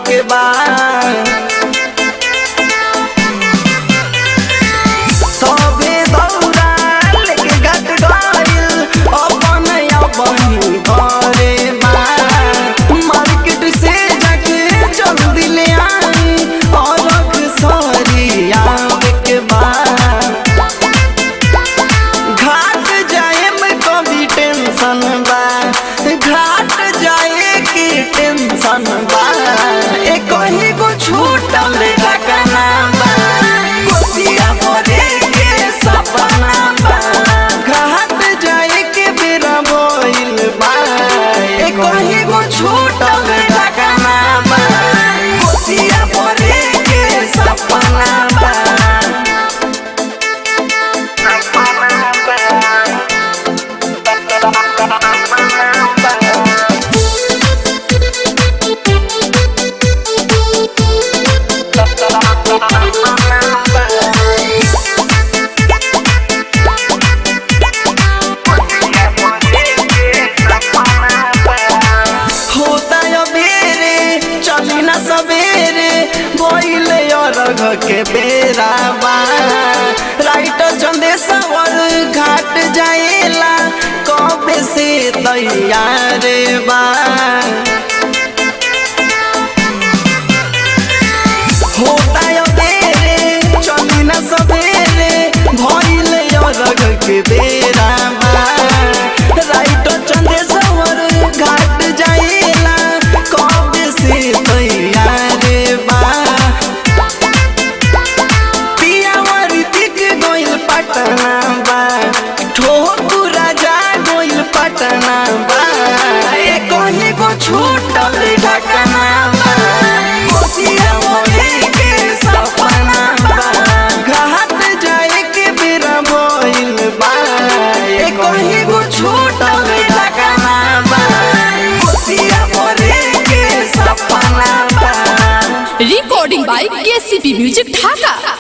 के बाद सबे दौड़ा लेके गट गइल अपन बहिन घरे बा मार्केट से जाके चल दिले आई और सरिया के बाद घाट जाए में कभी टेंशन बा घाट जाए की टेंशन बा एक ही को छूटल रखना बा कोसिया भरे के सपना बा घाट जाए के बेरा बोइल बा एक ही को छूटल रखना बा कोसिया भरे के सपना बा के बेरा बा राइटर चंदेश्वर घाट जाएला कब से तैयार बा होता यो बेरे चली न सवेरे भइल रग के बेरा बा राइटर चंदेश्वर घाट जाएला कब से तैयार बा पटना बा ठोकुरा जा गोइल पटना बा एक ही को छूटल ढकना बा कोसिया भरे के सपना बा घाट जाए के बेरा बोइल बा एक ही को छूटल ढकना बा कोसिया भरे के सपना बा। Recording by KCP music Dhaka.